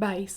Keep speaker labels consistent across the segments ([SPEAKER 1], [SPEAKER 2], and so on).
[SPEAKER 1] 22।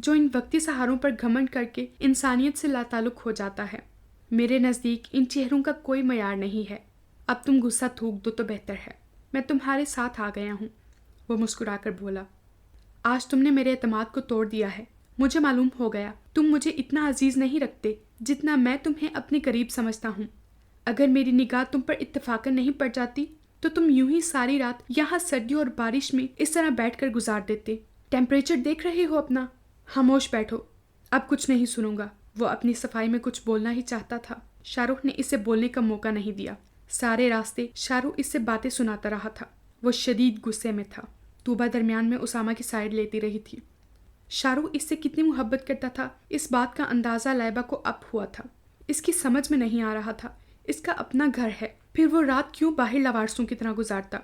[SPEAKER 1] جو ان وقتی سہاروں پر گھمنڈ کر کے انسانیت سے لاتعلق ہو جاتا ہے۔ میرے نزدیک ان چہروں کا کوئی معیار نہیں ہے۔ اب تم غصہ تھوک دو تو بہتر ہے، میں تمہارے ساتھ آ گیا ہوں۔ وہ مسکرا کر بولا، آج تم نے میرے اعتماد کو توڑ دیا ہے۔ مجھے معلوم ہو گیا تم مجھے اتنا عزیز نہیں رکھتے جتنا میں تمہیں اپنے قریب سمجھتا ہوں۔ اگر میری نگاہ تم پر اتفاقاً نہیں پڑ جاتی تو تم یوں ہی ساری رات یہاں سردی اور بارش میں اس طرح بیٹھ کر گزار دیتے۔ ٹیمپریچر دیکھ رہے ہو اپنا؟ خاموش بیٹھو، اب کچھ نہیں سنوں گا۔ وہ اپنی صفائی میں کچھ بولنا ہی چاہتا تھا۔ شاہ رخ نے اسے بولنے کا موقع نہیں دیا۔ سارے راستے شاہ رخ اس سے باتیں سناتا رہا تھا۔ وہ شدید غصے میں تھا۔ طوبہ درمیان میں اسامہ کی سائیڈ لیتی رہی تھی۔ شاہ رخ اس سے کتنی محبت کرتا تھا، اس بات کا اندازہ لائبہ کو اب ہوا تھا۔ اس کی سمجھ میں نہیں آ رہا تھا، اس کا اپنا گھر ہے، پھر وہ رات کیوں باہر لاوارسوں کی طرح گزارتا۔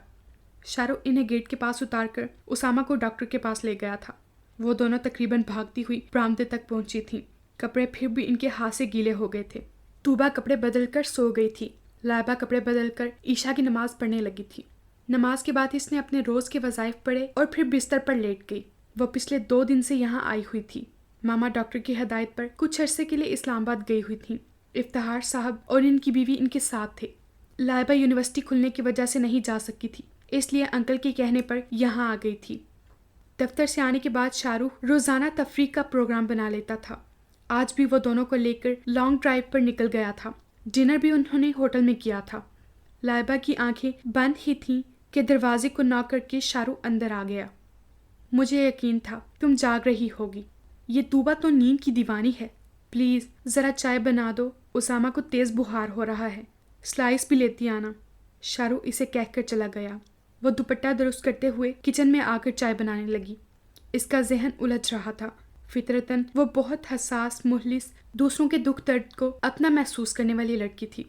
[SPEAKER 1] شاہ رخ انہیں گیٹ کے پاس اتار کر اسامہ کو ڈاکٹر کے پاس لے گیا تھا۔ وہ دونوں تقریباً بھاگتی ہوئی برآمدے تک پہنچی تھیں۔ کپڑے پھر بھی ان کے ہاتھ سے گیلے ہو گئے تھے۔ طوبہ کپڑے بدل کر سو گئی تھی۔ لائبہ کپڑے بدل کر عشاء کی نماز پڑھنے لگی تھی۔ نماز کے بعد اس نے اپنے روز کے وظائف پڑھے اور پھر بستر پر لیٹ گئی۔ وہ پچھلے 2 دن سے یہاں آئی ہوئی تھی۔ ماما ڈاکٹر کی ہدایت پر کچھ عرصے کے لیے اسلام آباد گئی ہوئی تھیں۔ افتخار صاحب اور ان کی بیوی ان کے ساتھ تھے۔ لائبہ یونیورسٹی کھلنے کی وجہ سے نہیں جا سکی تھی، اس لیے انکل کے کہنے پر یہاں آ گئی تھی۔ دفتر سے آنے کے بعد شاہ رخ روزانہ تفریح کا پروگرام بنا لیتا تھا۔ آج بھی وہ دونوں کو لے کر لانگ ڈرائیو پر نکل گیا تھا۔ ڈنر بھی انہوں نے ہوٹل میں کیا تھا۔ لائبہ کی آنکھیں بند ہی تھیں کہ دروازے کو ناک کر کے شاہ رخ اندر آ گیا۔ مجھے یقین تھا تم جاگ رہی ہوگی۔ یہ طوبہ تو نیند کی دیوانی ہے۔ پلیز ذرا چائے بنا دو، اسامہ کو تیز بخار ہو رہا ہے۔ سلائس بھی لیتی آنا۔ شاہ رخ اسے کہہ کر چلا گیا۔ وہ دوپٹہ درست کرتے ہوئے کچن میں آ کر چائے بنانے لگی۔ اس کا ذہن الجھ رہا تھا۔ فطرتاً وہ بہت حساس، مخلص، دوسروں کے دکھ درد کو اپنا محسوس کرنے والی لڑکی تھی۔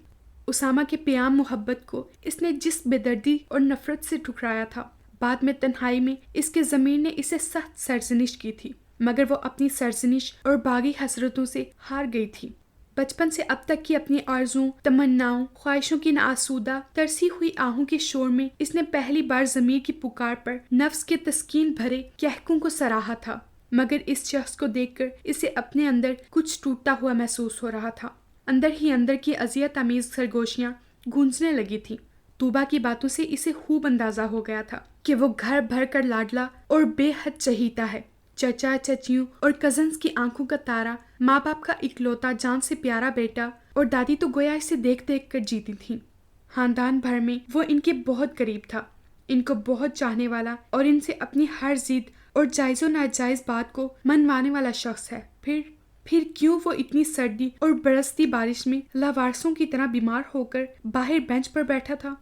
[SPEAKER 1] اسامہ کے پیام محبت کو اس نے جس بے دردی اور نفرت سے ٹھکرایا تھا، بعد میں تنہائی میں اس کے ضمیر نے اسے سخت سرزنش کی تھی، مگر وہ اپنی سرزنش اور باغی حسرتوں سے ہار گئی تھی۔ بچپن سے اب تک کی اپنی آرزوؤں، تمناؤں، خواہشوں کی ناآسودہ ترسی ہوئی آہوں کے شور میں اس نے پہلی بار ضمیر کی پکار پر نفس کے تسکین بھرے کہکوں کو سراہا تھا، مگر اس شخص کو دیکھ کر اسے اپنے اندر کچھ ٹوٹتا ہوا محسوس ہو رہا تھا۔ اندر ہی اندر کی اذیت آمیز سرگوشیاں گونجنے لگی تھیں۔ طوبہ کی باتوں سے اسے خوب اندازہ ہو گیا تھا کہ وہ گھر بھر کر لاڈلا اور بے حد چہیتا ہے۔ چچا چچیوں اور کزنز کی آنکھوں کا تارا، ماں باپ کا اکلوتا جان سے پیارا بیٹا، اور دادی تو گویا اسے دیکھ دیکھ کر جیتی تھیں۔ خاندان بھر میں وہ ان کے بہت قریب تھا، ان کو بہت چاہنے والا اور ان سے اپنی ہر ضد اور جائز و ناجائز بات کو منوانے والا شخص ہے۔ پھر کیوں وہ اتنی سردی اور برستی بارش میں لاوارسوں کی طرح بیمار ہو کر باہر بینچ پر بیٹھا تھا؟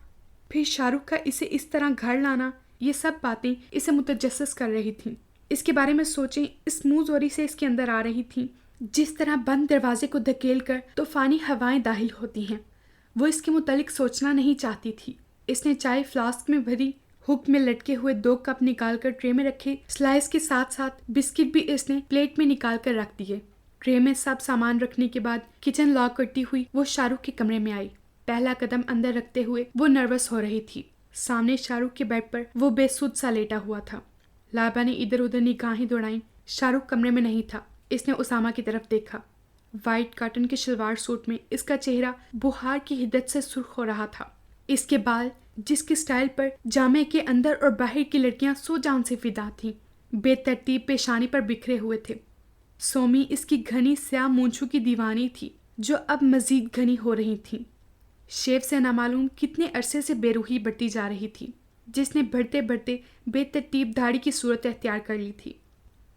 [SPEAKER 1] پھر شاہ رخ کا اسے اس طرح گھر لانا، یہ سب باتیں اسے متجسس کر رہی تھیں۔ اس کے بارے میں سوچیں اس منہ زوری سے اس کے اندر آ رہی تھیں، جس طرح بند دروازے کو دھکیل کر طوفانی ہوائیں داخل ہوتی ہیں۔ وہ اس کے متعلق سوچنا نہیں چاہتی تھی۔ اس نے چائے فلاسک میں بھری، ہک میں لٹکے ہوئے 2 کپ نکال کر ٹرے میں رکھے، سلائس کے ساتھ ساتھ بسکٹ بھی اس نے پلیٹ میں نکال کر رکھ دیے۔ ٹرے میں سب سامان رکھنے کے بعد کچن لاک کرتی ہوئی وہ شاہ رخ کے کمرے میں آئی۔ پہلا قدم اندر رکھتے ہوئے وہ نروس ہو رہی تھی۔ سامنے شاہ رخ کے بیڈ پر وہ بے سود سا لیٹا ہوا تھا۔ لائبہ نے ادھر ادھر نگاہیں دوڑائیں۔ شاہ رخ کمرے میں نہیں تھا۔ اس نے اسامہ کی طرف دیکھا۔ وائٹ کاٹن کے شلوار سوٹ میں اس کا چہرہ بخار کی حدت سے سرخ ہو رہا تھا۔ اس کے بال، جس کے سٹائل پر جامع کے اندر اور باہر کی لڑکیاں سو جان سے فدا تھیں، بے ترتیب پیشانی پر بکھرے ہوئے تھے۔ سومی اس کی گھنی سیاہ مونچھوں کی دیوانی تھی، جو اب مزید گھنی ہو رہی تھیں۔ شیو سے نامعلوم کتنے عرصے سے بے روحی بڑھتی جا رہی تھی، جس نے بڑھتے بڑھتے بے ترتیب داڑھی کی صورت اختیار کر لی تھی۔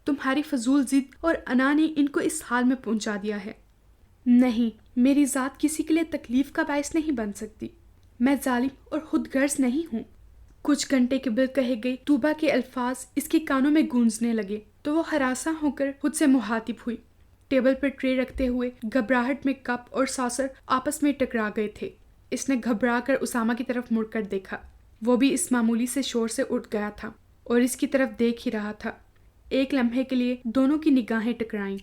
[SPEAKER 1] تمہاری فضول ضد اور انا نے ان کو اس حال میں پہنچا دیا ہے۔ نہیں، میری ذات کسی کے لیے تکلیف کا باعث نہیں بن سکتی۔ میں ظالم اور خود غرض نہیں ہوں۔ کچھ گھنٹے قبل کہے گئے طوبہ کے الفاظ اس کے کانوں میں گونجنے لگے تو وہ ہراساں ہو کر خود سے مخاطب ہوئی۔ ٹیبل پر ٹرے رکھتے ہوئے گھبراہٹ میں کپ اور ساسر آپس میں ٹکرا گئے تھے۔ اس نے گھبرا کر اسامہ کی طرف مڑ کر دیکھا۔ وہ بھی اس معمولی سے شور سے اٹھ گیا تھا اور اس کی طرف دیکھ ہی رہا تھا۔ ایک لمحے کے لیے دونوں کی نگاہیں ٹکرائیں۔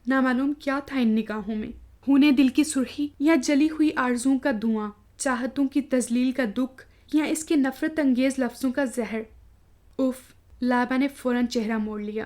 [SPEAKER 1] نامعلوم کیا تھا ان نگاہوں میں، خونے دل کی سرخی یا جلی ہوئی آرزوؤں کا دھواں، چاہتوں کی تذلیل کا دکھ یا اس کے نفرت انگیز لفظوں کا زہر۔ اف، لائبہ نے فوراً چہرہ موڑ لیا۔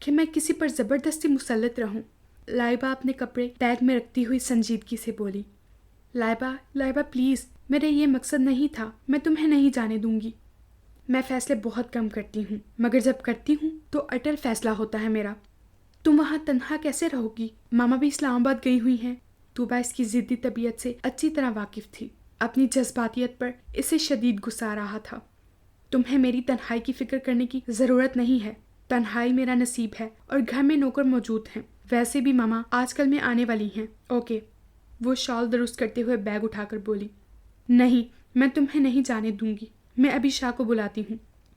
[SPEAKER 1] کہ میں کسی پر زبردستی مسلط رہوں۔ لائبہ اپنے کپڑے بیگ میں رکھتی ہوئی سنجیدگی سے بولی، لائبہ پلیز، میرا یہ مقصد نہیں تھا، میں تمہیں نہیں جانے دوں گی۔ میں فیصلے بہت کم کرتی ہوں، مگر جب کرتی ہوں تو اٹل فیصلہ ہوتا ہے میرا۔ تم وہاں تنہا کیسے رہو گی؟ ماما بھی اسلام آباد گئی ہوئی ہیں۔ طوبیٰ اس کی ضدی طبیعت سے اچھی طرح واقف تھی۔ اپنی جذباتیت پر اسے شدید غصہ آ رہا تھا۔ تمہیں میری تنہائی کی فکر کرنے کی ضرورت نہیں ہے۔ تنہائی میرا نصیب ہے اور گھر میں نوکر موجود ہیں۔ ویسے بھی ماما آج کل میں آنے والی ہیں۔ اوکے۔ وہ شال درست کرتے ہوئے بیگ اٹھا کر بولی، نہیں، میں تمہیں نہیں جانے دوں گی۔ میں ابھی شاہ کو بلاتی ہوں۔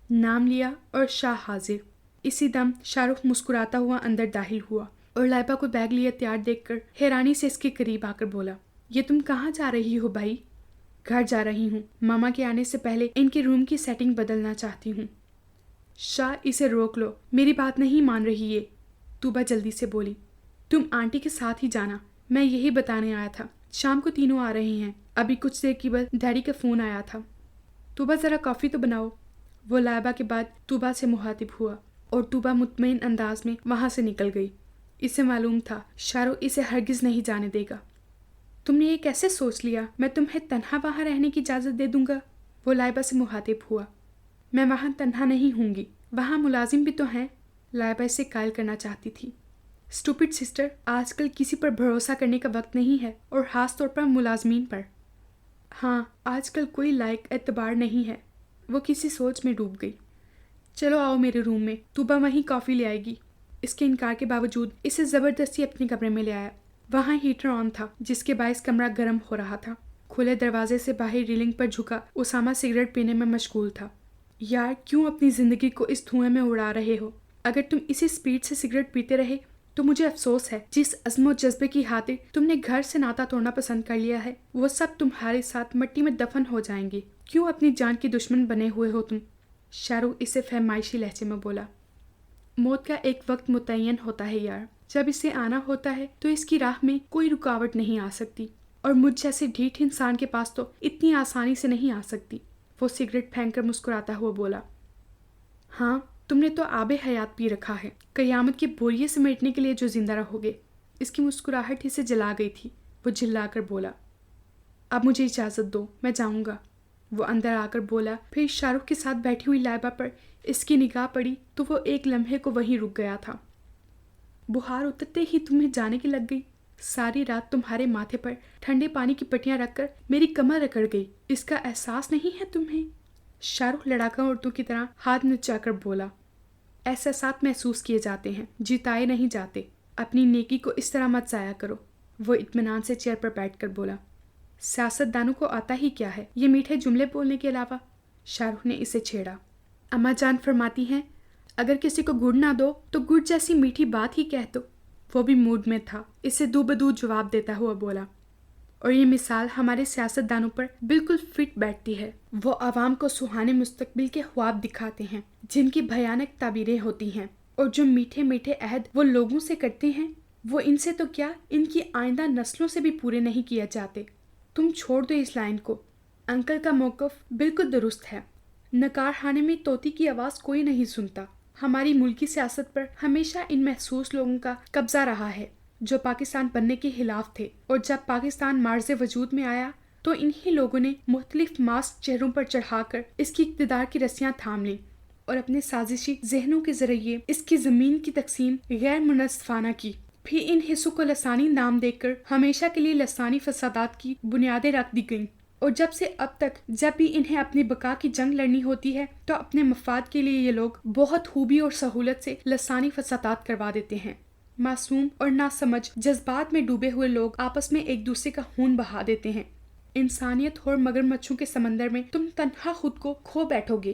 [SPEAKER 1] نام لیا اور شاہ حاضر۔ اسی دم شاہ رخ مسکراتا ہوا اندر داخل ہوا اور لائبہ کو بیگ لیے تیار دیکھ کر حیرانی سے اس کے قریب آ کر بولا، یہ تم کہاں جا رہی ہو بھائی؟ گھر جا رہی ہوں، ماما کے آنے سے پہلے ان کے روم کی سیٹنگ بدلنا چاہتی ہوں۔ شاہ، اسے روک لو، میری بات نہیں مان رہی یہ۔ طوبیٰ جلدی سے بولی، تم آنٹی کے ساتھ ہی جانا، میں یہی بتانے آیا تھا۔ شام کو تینوں آ رہے ہیں۔ ابھی کچھ دیر کی بعد ڈیڈی کا فون آیا تھا۔ طوبیٰ ذرا کافی تو بناؤ۔ وہ لائبہ کے بعد طوبیٰ سے مخاطب ہوا اور طوبیٰ مطمئن انداز میں وہاں سے نکل گئی۔ اسے معلوم تھا شاہ رخ اسے ہرگز نہیں جانے دے گا۔ تم نے یہ کیسے سوچ لیا میں تمہیں تنہا وہاں رہنے کی اجازت دے دوں گا؟ وہ لائبہ سے مخاطب ہوا۔ میں وہاں تنہا نہیں ہوں گی، وہاں ملازم بھی تو ہیں۔ لائبہ اسے قائل کرنا چاہتی تھی۔ اسٹوپڈ سسٹر، آج کل کسی پر بھروسہ کرنے کا وقت نہیں ہے، اور خاص طور پر ملازمین پر۔ ہاں، آج کل کوئی لائق اعتبار نہیں ہے۔ وہ کسی سوچ میں ڈوب گئی۔ چلو آؤ میرے روم میں، طوبیٰ وہیں کافی لے آئے گی۔ اس کے انکار کے باوجود اسے زبردستی اپنے کمرے میں لے آیا۔ وہاں ہیٹر آن تھا جس کے باعث کمرہ گرم ہو رہا تھا۔ کھلے دروازے سے باہر ریلنگ پر جھکا اسامہ سگریٹ پینے میں مشغول تھا۔ یار، کیوں اپنی زندگی کو اس دھوئیں میں اڑا رہے ہو؟ اگر تم اسی سپیڈ سے سگریٹ پیتے رہے تو مجھے افسوس ہے۔ جس عزم و جذبے کی خاطر تم نے گھر سے ناتا توڑنا پسند کر لیا ہے، وہ سب تمہارے ساتھ مٹی میں دفن ہو جائیں گے۔ کیوں اپنی جان کی دشمن بنے ہوئے ہو تم؟ شاہ رخ اسے فہمائشی لہجے میں بولا، موت کا ایک وقت متعین ہوتا ہے یار، جب اسے آنا ہوتا ہے تو اس کی راہ میں کوئی رکاوٹ نہیں آ سکتی، اور مجھ جیسے ڈھیٹ انسان کے پاس تو اتنی آسانی سے نہیں آ سکتی۔ وہ سگریٹ پھینک کر مسکراتا ہوا بولا، ہاں، تم نے تو آب حیات پی رکھا ہے، قیامت کے بوریے سمیٹنے کے لیے جو زندہ رہو گے۔ اس کی مسکراہٹ اسے جلا گئی تھی۔ وہ جھلا کر بولا، اب مجھے اجازت دو، میں جاؤں گا۔ وہ اندر آ کر بولا، پھر شاہ رخ کے ساتھ بیٹھی ہوئی لائبہ پر اس کی نگاہ پڑی تو وہ ایک لمحے کو وہیں رک گیا تھا۔ بخار اترتے ہی تمہیں جانے کی لگ گئی؟ ساری رات تمہارے ماتھے پر ٹھنڈے پانی کی پٹیاں رکھ کر میری کمر رگڑ گئی، اس کا احساس نہیں ہے تمہیں؟ شاہ رخ لڑاکا عورتوں کی طرح ہاتھ نچا کر بولا، احساسات محسوس کیے جاتے ہیں، جتائے نہیں جاتے۔ اپنی نیکی کو اس طرح مت ضائع کرو۔ وہ اطمینان سے چیئر پر بیٹھ کر بولا، سیاست دانوں کو آتا ہی کیا ہے یہ میٹھے جملے بولنے کے علاوہ؟ شاہ رخ نے اسے چھیڑا، اماں جان فرماتی ہیں اگر کسی کو گڑ نہ دو تو گڑ جیسی میٹھی بات ہی کہہ دو۔ وہ بھی موڈ میں تھا، اسے دو بدو جواب دیتا ہوا بولا، اور یہ مثال ہمارے سیاست دانوں پر بالکل فٹ بیٹھتی ہے۔ وہ عوام کو سہانے مستقبل کے خواب دکھاتے ہیں جن کی بھیانک تعبیریں ہوتی ہیں، اور جو میٹھے میٹھے عہد وہ لوگوں سے کرتے ہیں وہ ان سے تو کیا، ان کی آئندہ نسلوں سے بھی پورے نہیں کیے جاتے۔ تم چھوڑ دو اس لائن کو۔ انکل کا موقف بالکل درست ہے۔ نکار خانے میں طوطی کی آواز کوئی نہیں سنتا۔ ہماری ملکی سیاست پر ہمیشہ ان محسوس لوگوں کا قبضہ رہا ہے جو پاکستان بننے کے خلاف تھے، اور جب پاکستان معرض وجود میں آیا تو انہی لوگوں نے مختلف ماسک چہروں پر چڑھا کر اس کی اقتدار کی رسیاں تھام لیں اور اپنے سازشی ذہنوں کے ذریعے اس کی زمین کی تقسیم غیر منصفانہ کی۔ پھر ان حصوں کو لسانی نام دے کر ہمیشہ کے لیے لسانی فسادات کی بنیادیں رکھ دی گئیں، اور جب سے اب تک جب بھی انہیں اپنی بقا کی جنگ لڑنی ہوتی ہے تو اپنے مفاد کے لیے یہ لوگ بہت خوبی اور سہولت سے لسانی فسادات کروا دیتے ہیں۔ معصوم اور ناسمجھ جذبات میں ڈوبے ہوئے لوگ آپس میں ایک دوسرے کا خون بہا دیتے ہیں۔ انسانیت اور مگرمچھوں کے سمندر میں تم تنہا خود کو کھو بیٹھو گے۔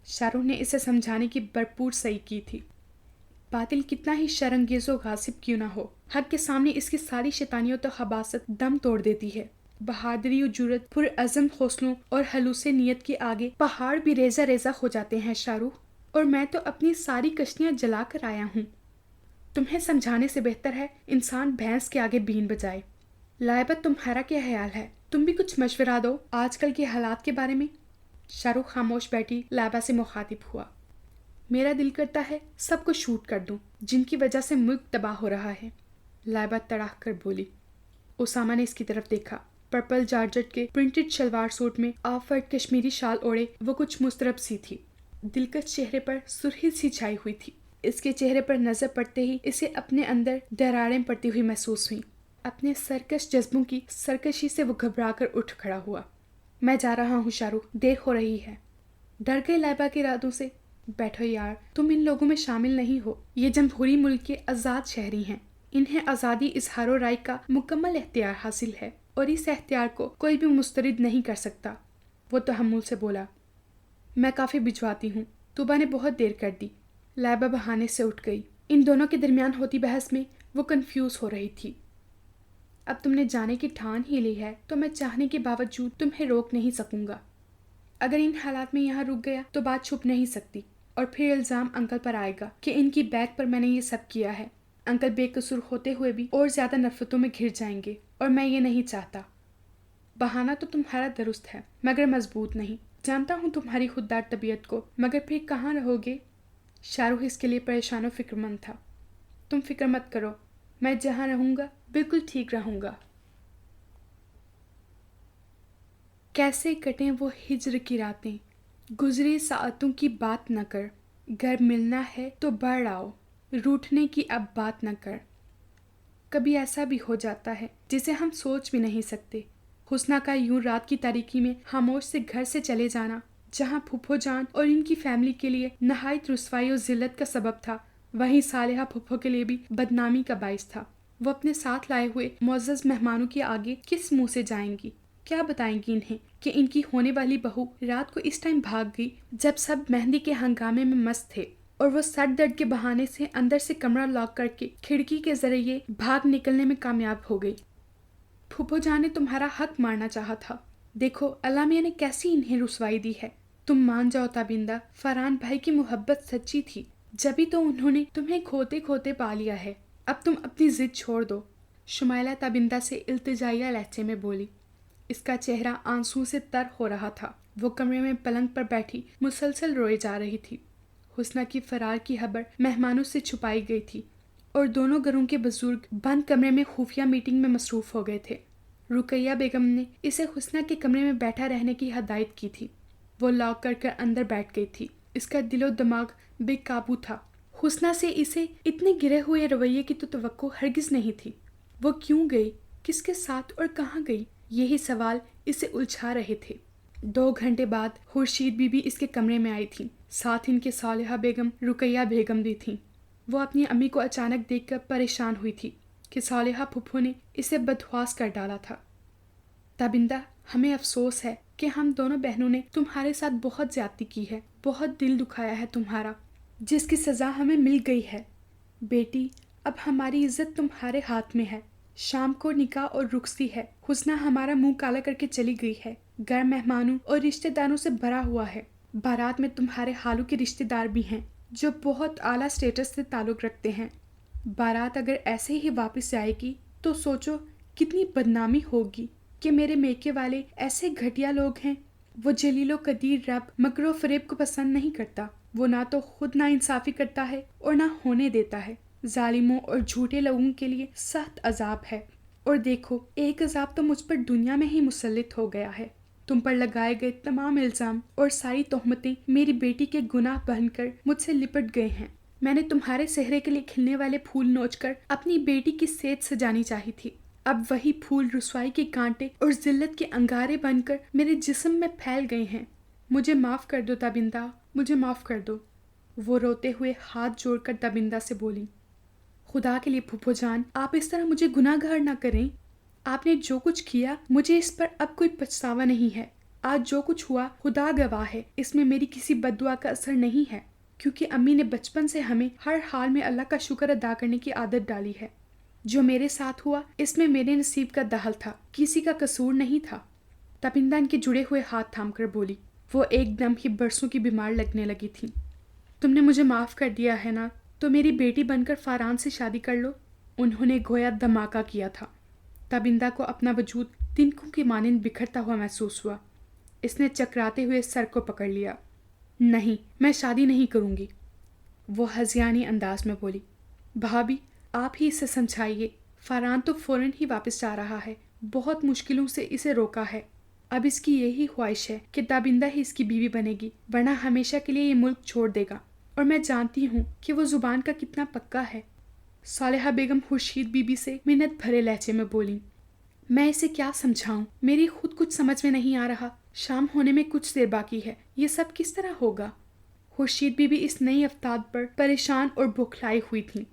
[SPEAKER 1] شاہ رخ نے اسے سمجھانے کی بھرپور صحیح کی تھی۔ باطل کتنا ہی شرانگیز و غاصب کیوں نہ ہو، حق کے سامنے اس کی ساری شیطانیت و خباثت دم توڑ دیتی ہے۔ بہادری و جرأت، پرعزم حوصلوں اور خلوص نیت کے آگے پہاڑ بھی ریزہ ریزہ ہو جاتے ہیں شاہ رخ، اور میں تو اپنی ساری کشتیاں جلا کر آیا ہوں۔ تمہیں سمجھانے سے بہتر ہے انسان بھینس کے آگے بین بجائے۔ لائبہ، تمہارا کیا خیال ہے؟ تم بھی کچھ مشورہ دو آج کل کے حالات کے بارے میں۔ شاہ رخ خاموش بیٹھی لائبہ سے مخاطب ہوا، میرا دل کرتا ہے سب کو شوٹ کر دوں جن کی وجہ سے ملک تباہ ہو رہا ہے، لائبہ تڑاک کر بولی۔ اسامہ نے اس کی طرف دیکھا۔ پرپل جارجٹ کے پرنٹڈ شلوار سوٹ میں آف وائٹ کشمیری شال اوڑے وہ کچھ مضطرب سی تھی۔ دلکش چہرے پر سرخی سی چھائی ہوئی تھی۔ اس کے چہرے پر نظر پڑتے ہی اسے اپنے اندر دراڑیں پڑتی ہوئی محسوس ہوئیں۔ اپنے سرکش جذبوں کی سرکشی سے وہ گھبرا کر اٹھ کھڑا ہوا۔ میں جا رہا ہوں شاہ رخ، دیر ہو رہی ہے۔ ڈر گئی لائبہ کے ارادوں سے۔ بیٹھو یار، تم ان لوگوں میں شامل نہیں ہو۔ یہ جمہوری ملک کے آزاد شہری ہیں، انہیں آزادی اظہار و رائے کا مکمل اختیار حاصل ہے اور اس اختیار کو کوئی بھی مسترد نہیں کر سکتا۔ وہ تحمل سے بولا۔ میں کافی بھجواتی ہوں، توبہ نے بہت دیر کر دی۔ لائبہ بہانے سے اٹھ گئی۔ ان دونوں کے درمیان ہوتی بحث میں وہ کنفیوز ہو رہی تھی۔ اب تم نے جانے کی ٹھان ہی لی ہے تو میں چاہنے کے باوجود تمہیں روک نہیں سکوں گا۔ اگر ان حالات میں یہاں رک گیا تو بات چھپ نہیں سکتی اور پھر الزام انکل پر آئے گا کہ ان کی بیک پر میں نے یہ سب کیا ہے۔ انکل بے قصور ہوتے ہوئے بھی اور زیادہ نفرتوں میں گھر جائیں گے اور میں یہ نہیں چاہتا۔ بہانہ تو تمہارا درست ہے مگر مضبوط نہیں۔ جانتا ہوں تمہاری خوددار طبیعت کو، مگر پھر کہاں رہو گے؟ شاہ رخ اس کے لیے پریشان و فکر مند تھا۔ تم فکر مت کرو، میں جہاں رہوں گا بالکل ٹھیک رہوں گا۔ کیسے کٹیں وہ ہجر کی راتیں، گزری ساعتوں کی بات نہ کر، گر ملنا ہے تو بڑھ آؤ، روٹھنے کی اب بات نہ کر۔ کبھی ایسا بھی ہو جاتا ہے جسے ہم سوچ بھی نہیں سکتے۔ حسنہ کا یوں رات کی تاریکی میں خاموش سے گھر سے چلے جانا، جہاں پھپھو جان اور ان کی فیملی کے لیے نہایت رسوائی و ذلت کا سبب تھا، وہیں صالحہ پھپھو کے لیے بھی بدنامی کا باعث تھا۔ وہ اپنے ساتھ لائے ہوئے معزز مہمانوں کے آگے کس منہ سے جائیں گی؟ کیا بتائیں گی انہیں کہ ان کی ہونے والی بہو رات کو اس ٹائم بھاگ گئی جب سب مہندی کے ہنگامے میں مست تھے، اور وہ سر درد کے بہانے سے اندر سے کمرہ لاک کر کے کھڑکی کے ذریعے بھاگ نکلنے میں کامیاب ہو گئی۔ پھپھو جان نے تمہارا حق مارنا چاہا تھا، دیکھو اللہ میاں نے کیسی انہیں رسوائی دی ہے۔ تم مان جاؤ تابندہ، فرحان بھائی کی محبت سچی تھی، جبھی تو انہوں نے تمہیں کھوتے کھوتے پا لیا ہے۔ اب تم اپنی ضد چھوڑ دو، شمائلہ تابندہ سے التجائیہ لہجے میں بولی۔ اس کا چہرہ آنسو سے تر ہو رہا تھا۔ وہ کمرے میں پلنگ پر بیٹھی مسلسل روئے جا رہی تھی۔ حسنہ کی فرار کی خبر مہمانوں سے چھپائی گئی تھی اور دونوں گھروں کے بزرگ بند کمرے میں خفیہ میٹنگ میں مصروف ہو گئے تھے۔ رقیہ بیگم نے اسے حسنہ کے کمرے میں بیٹھا رہنے کی ہدایت کی تھی۔ وہ لاک کر کر اندر بیٹھ گئی تھی۔ اس کا دل و دماغ بے قابو تھا۔ حسنہ سے اسے اتنے گرے ہوئے رویے کی تو توقع ہرگز نہیں تھی۔ وہ کیوں گئی، کس کے ساتھ اور کہاں گئی، یہی سوال اسے الجھا رہے تھے۔ 2 گھنٹے بعد خورشید بی بی اس کے کمرے میں آئی تھی، ساتھ ان کے صالحہ بیگم رقیہ بیگم بھی تھیں۔ وہ اپنی امی کو اچانک دیکھ کر پریشان ہوئی تھی کہ صالحہ پھپھو نے اسے بدحواس کر ڈالا تھا۔ تابندہ، ہمیں افسوس ہے کہ ہم دونوں بہنوں نے تمہارے ساتھ بہت زیادتی کی ہے، بہت دل دکھایا ہے تمہارا، جس کی سزا ہمیں مل گئی ہے۔ بیٹی، اب ہماری عزت تمہارے ہاتھ میں ہے۔ شام کو نکاح اور رخصتی ہے۔ حسنہ ہمارا منہ کالا کر کے چلی گئی ہے، گھر مہمانوں اور رشتہ داروں سے بھرا ہوا ہے۔ بارات میں تمہارے خالو کے رشتہ دار بھی ہیں جو بہت اعلیٰ سٹیٹس سے تعلق رکھتے ہیں۔ بارات اگر ایسے ہی واپس جائے گی تو سوچو کتنی بدنامی ہوگی کہ میرے میکے والے ایسے گھٹیا لوگ ہیں۔ وہ جلیل و قدیر رب مکر و فریب کو پسند نہیں کرتا۔ وہ نہ تو خود نا انصافی کرتا ہے اور نہ ہونے دیتا ہے۔ ظالموں اور جھوٹے لوگوں کے لیے سخت عذاب ہے، اور دیکھو ایک عذاب تو مجھ پر دنیا میں ہی مسلط ہو گیا ہے۔ تم پر لگائے گئے تمام الزام اور ساری تہمتیں میری بیٹی کے گناہ بن کر مجھ سے لپٹ گئے ہیں۔ میں نے تمہارے چہرے کے لیے کھلنے والے پھول نوچ کر اپنی بیٹی کی صحت سجانی چاہی تھی، اب وہی پھول رسوائی کے کانٹے اور ذلت کے انگارے بن کر میرے جسم میں پھیل گئے ہیں۔ مجھے معاف کر دو تابندہ، مجھے معاف کر دو۔ وہ روتے ہوئے ہاتھ جوڑ کر تابندہ سے بولی۔ خدا کے لیے پھپھو جان، آپ اس طرح مجھے گناہ گار نہ کریں۔ آپ نے جو کچھ کیا مجھے اس پر اب کوئی پچھتاوا نہیں ہے۔ آج جو کچھ ہوا خدا گواہ ہے، اس میں میری کسی بد دعا کا اثر نہیں ہے، کیونکہ امی نے بچپن سے ہمیں ہر حال میں اللہ کا شکر ادا کرنے کی عادت ڈالی ہے۔ جو میرے ساتھ ہوا اس میں میرے نصیب کا دخل تھا، کسی کا قصور نہیں تھا۔ تابندہ ان کے جڑے ہوئے ہاتھ تھام کر بولی۔ وہ ایک دم ہی برسوں کی بیمار لگنے لگی تھی۔ تم نے مجھے معاف کر دیا ہے نا، تو میری بیٹی بن کر فاران سے شادی کر لو۔ انہوں نے گویا دھماکہ کیا تھا۔ تابندہ کو اپنا وجود تنکوں کی مانند بکھرتا ہوا محسوس ہوا۔ اس نے چکراتے ہوئے سر کو پکڑ لیا۔ نہیں، میں شادی نہیں کروں گی۔ وہ ہذیانی انداز میں بولی۔ بھابھی آپ ہی اسے سمجھائیے، فرحان تو فوراً ہی واپس جا رہا ہے، بہت مشکلوں سے اسے روکا ہے، اب اس کی یہی خواہش ہے کہ تابندہ ہی اس کی بیوی بنے گی، ورنہ ہمیشہ کے لیے یہ ملک چھوڑ دے گا، اور میں جانتی ہوں کہ وہ زبان کا کتنا پکا ہے۔ صالحہ بیگم خورشید بی بی سے منت بھرے لہجے میں بولی، میں اسے کیا سمجھاؤں، میری خود کچھ سمجھ میں نہیں آ رہا، شام ہونے میں کچھ دیر باقی ہے، یہ سب کس طرح ہوگا؟ خورشید بی بی اس نئی افتاد پر پریشان اور بوکھلائی ہوئی تھیں۔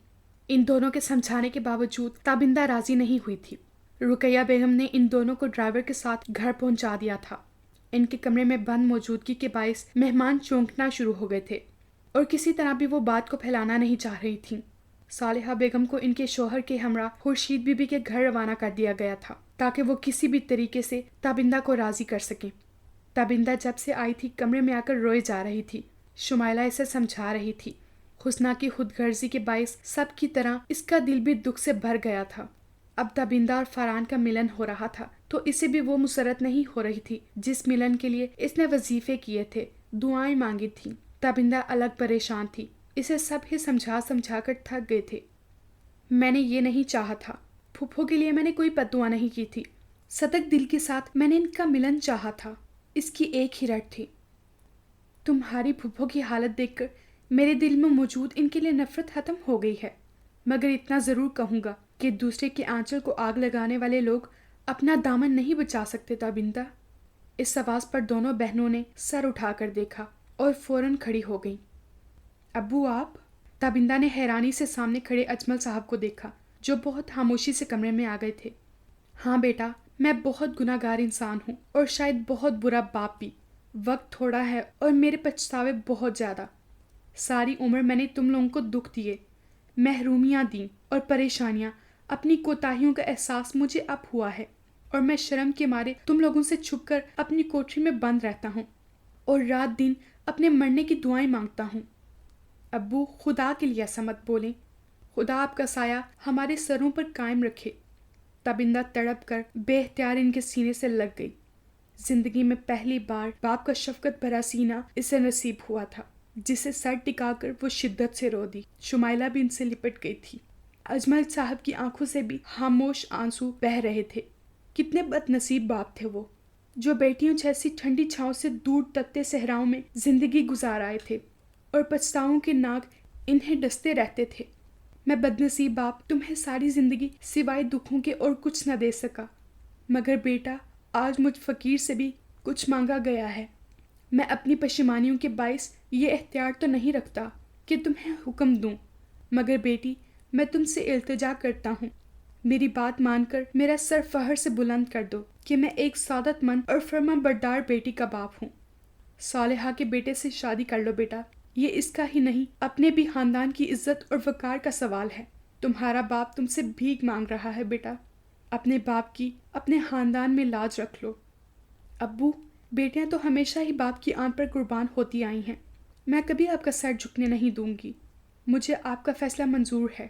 [SPEAKER 1] ان دونوں کے سمجھانے کے باوجود تابندہ راضی نہیں ہوئی تھی۔ رقیہ بیگم نے ان دونوں کو ڈرائیور کے ساتھ گھر پہنچا دیا تھا۔ ان کے کمرے میں بند موجودگی کے باعث مہمان چونکنا شروع ہو گئے تھے، اور کسی طرح بھی وہ بات کو پھیلانا نہیں چاہ رہی تھیں۔ صالحہ بیگم کو ان کے شوہر کے ہمراہ خورشید بی بی کے گھر روانہ کر دیا گیا تھا تاکہ وہ کسی بھی طریقے سے تابندہ کو راضی کر سکیں۔ تابندہ جب سے آئی تھی کمرے میں آ کر روئے جا رہی تھی۔ شمائلہ اسے سمجھا رہی تھی۔ حسنہ کی خود غرضی کے باعث سب کی طرح اس کا دل بھی دکھ سے بھر گیا تھا۔ اب تابندہ اور فرحان کا ملن ہو رہا تھا تو اسے بھی وہ مسرت نہیں ہو رہی تھی جس ملن کے لیے اس نے وظیفے کیے تھے، دعائیں مانگی تھیں۔ تابندہ الگ پریشان تھی، اسے سب ہی سمجھا کر تھک گئے تھے۔ میں نے یہ نہیں چاہا تھا، پھپھو کے لیے میں نے کوئی بددعا نہیں کی تھی، صدق دل کے ساتھ میں نے ان کا ملن چاہا تھا، اس کی ایک ہی رٹ تھی۔ تمہاری پھپھو کی حالت دیکھ کر میرے دل میں موجود ان کے لیے نفرت ختم ہو گئی ہے، مگر اتنا ضرور کہوں گا کہ دوسرے کے آنچل کو آگ لگانے والے لوگ اپنا دامن نہیں بچا سکتے تابندہ۔ اس آواز پر دونوں بہنوں نے سر اٹھا کر دیکھا اور فوراً کھڑی ہو گئیں۔ ابو آپ؟ تابندہ نے حیرانی سے سامنے کھڑے اجمل صاحب کو دیکھا جو بہت خاموشی سے کمرے میں آ گئے تھے۔ ہاں بیٹا، میں بہت گناہ گار انسان ہوں اور شاید بہت برا باپ بھی، وقت تھوڑا ہے اور میرے پچھتاوے بہت زیادہ۔ ساری عمر میں نے تم لوگوں کو دکھ دیے، محرومیاں دیں اور پریشانیاں، اپنی کوتاہیوں کا احساس مجھے اب ہوا ہے، اور میں شرم کے مارے تم لوگوں سے چھپ کر اپنی کوٹری میں بند رہتا ہوں اور رات دن اپنے مرنے کی دعائیں مانگتا ہوں۔ ابو خدا کے لیے ایسا مت بولیں، خدا آپ کا سایہ ہمارے سروں پر قائم رکھے۔ تابندہ تڑپ کر بے اختیار ان کے سینے سے لگ گئی۔ زندگی میں پہلی بار باپ کا شفقت بھرا سینہ اسے نصیب ہوا تھا جسے سر ٹکا کر وہ شدت سے رو دی۔ شمائلہ بھی ان سے لپٹ گئی تھی۔ اجمل صاحب کی آنکھوں سے بھی خاموش آنسو بہہ رہے تھے۔ کتنے بد نصیب باپ تھے وہ، جو بیٹیوں جیسی ٹھنڈی چھاؤں سے دور تپتے صحراؤں میں زندگی گزار آئے تھے اور پچھتاؤں کے ناگ انہیں ڈستے رہتے تھے۔ میں بد نصیب باپ تمہیں ساری زندگی سوائے دکھوں کے اور کچھ نہ دے سکا، مگر بیٹا آج مجھ فقیر سے بھی کچھ مانگا گیا ہے۔ میں اپنی پشیمانیوں کے باعث یہ اختیار تو نہیں رکھتا کہ تمہیں حکم دوں، مگر بیٹی میں تم سے التجا کرتا ہوں، میری بات مان کر میرا سر فخر سے بلند کر دو کہ میں ایک سعادت مند اور فرما بردار بیٹی کا باپ ہوں۔ صالحہ کے بیٹے سے شادی کر لو بیٹا، یہ اس کا ہی نہیں اپنے بھی خاندان کی عزت اور وقار کا سوال ہے۔ تمہارا باپ تم سے بھیک مانگ رہا ہے بیٹا، اپنے باپ کی اپنے خاندان میں لاج رکھ لو۔ ابو، بیٹیاں تو ہمیشہ ہی باپ کی آن پر قربان ہوتی آئی ہیں، میں کبھی آپ کا سر جھکنے نہیں دوں گی، مجھے آپ کا فیصلہ منظور ہے۔